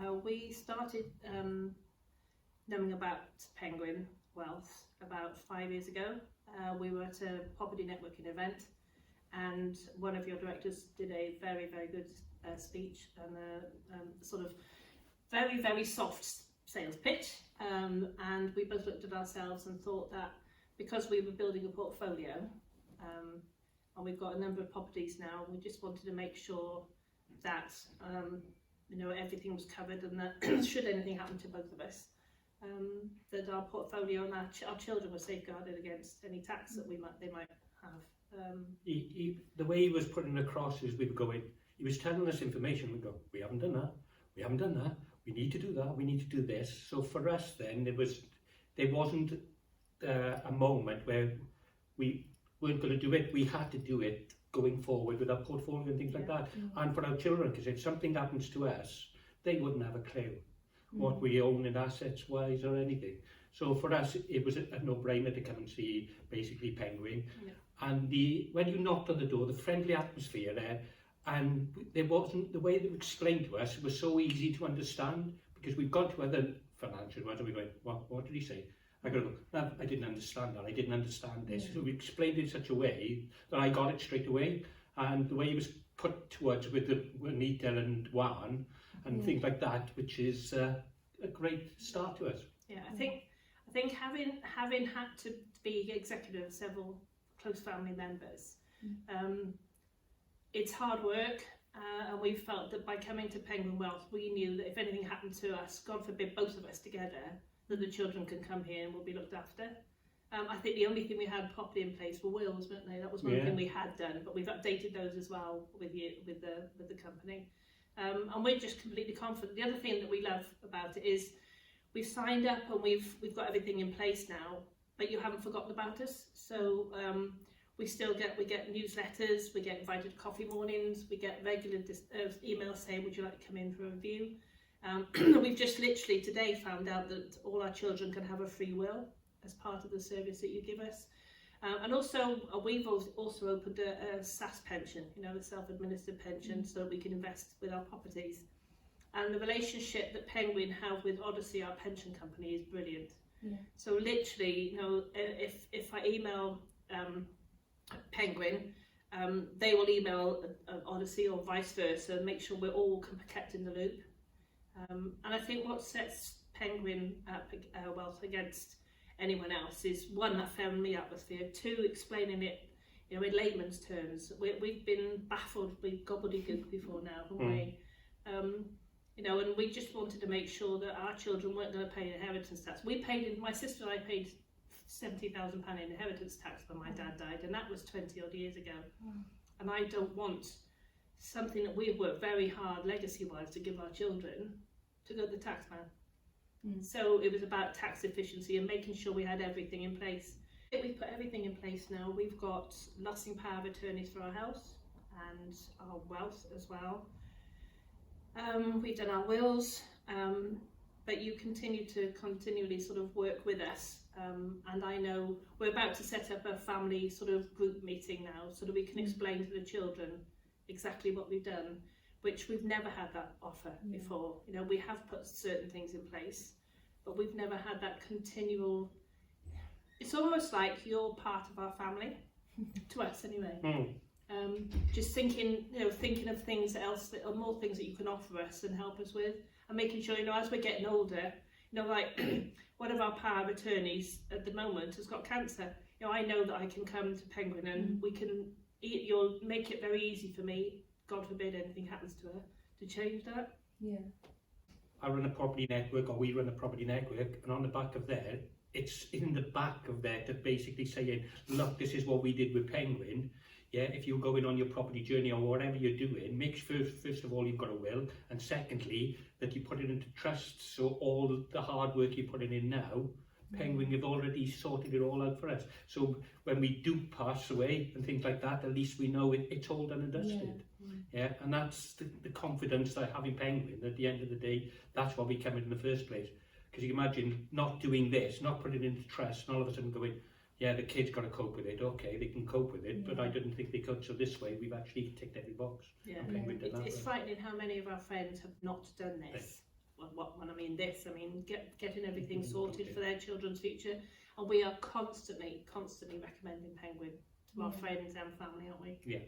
So we started knowing about Penguin Wealth about 5 years ago. We were at a property networking event, and one of your directors did a very, very good speech and a sort of very, very soft sales pitch. And we both looked at ourselves and thought that because we were building a portfolio, and we've got a number of properties now, we just wanted to make sure that everything was covered, and that should anything happen to both of us, that our portfolio and our children were safeguarded against any tax that they might have. The way he was putting it across is we were going, he was telling us information, we go, we haven't done that, we need to do that, we need to do this. So for us then, there wasn't a moment where we weren't going to do it. We had to do it going forward with our portfolio and things like that. And for our children, because if something happens to us, they wouldn't have a clue what we own in assets wise or anything. So for us, it was a no-brainer to come and see basically Penguin. And when you knocked on the door, the friendly atmosphere there, and there wasn't, the way they explained to us, it was so easy to understand, because we've gone to other financial ones and we're going, what did he say? I go, no, I didn't understand that, I didn't understand this. So we explained it in such a way that I got it straight away. And the way it was put towards with the Anita and Juan and things like that, which is a great start to us. Yeah, I think having had to be executive of several close family members, it's hard work, and we felt that by coming to Penguin Wealth, we knew that if anything happened to us, God forbid both of us together, that the children can come here and will be looked after. I think the only thing we had properly in place were wills, weren't they? That was one thing we had done, but we've updated those as well with the company. And we're just completely confident. The other thing that we love about it is we've signed up and we've got everything in place now, but you haven't forgotten about us. So we get newsletters, we get invited to coffee mornings, we get regular emails saying, would you like to come in for a review? We've just literally today found out that all our children can have a free will as part of the service that you give us. And also, we've also opened a SAS pension, a self-administered pension, so that we can invest with our properties. And the relationship that Penguin have with Odyssey, our pension company, is brilliant. So literally, if I email Penguin, they will email Odyssey or vice versa, and make sure we're all kept in the loop. And I think what sets Penguin Wealth against anyone else is, one, that family atmosphere, two, explaining it in layman's terms. We've been baffled with gobbledygook before now, haven't we? And we just wanted to make sure that our children weren't going to pay inheritance tax. My sister and I paid £70,000 in inheritance tax when my dad died, and that was 20 odd years ago. And I don't want something that we've worked very hard legacy-wise to give our children to go to the tax man. So it was about tax efficiency and making sure we had everything in place. We've put everything in place now. We've got lasting power of attorneys for our house and our wealth as well. We've done our wills, but you continually sort of work with us. And I know we're about to set up a family sort of group meeting now, so that we can explain to the children exactly what we've done, which we've never had that offer before. We have put certain things in place, but we've never had that continual. It's almost like you're part of our family, to us anyway. Just thinking of things else that are more things that you can offer us and help us with, and making sure, as we're getting older, like one of our power of attorneys at the moment has got cancer. I know that I can come to Penguin and we can. You'll make it very easy for me, God forbid anything happens to her, to change that. I run a property network, or we run a property network, and on the back of there, it's in the back of there to basically saying, look, this is what we did with Penguin. If you're going on your property journey or whatever you're doing, make sure first of all you've got a will, and secondly that you put it into trust, so all the hard work you're putting in now, Penguin have already sorted it all out for us. So when we do pass away and things like that, at least we know it's all done and dusted. And that's the confidence that I have in Penguin. At the end of the day, that's why we come in the first place. Because you can imagine not doing this, not putting it into trust, and all of a sudden going, yeah, the kids got to cope with it. Okay, they can cope with it, but I didn't think they could. So this way, we've actually ticked every box. Yeah, And Penguin did that. it's frightening how many of our friends have not done this. Well, when I mean this, I mean getting everything sorted for their children's future, and we are constantly recommending Penguin to our friends and family, aren't we? Yeah.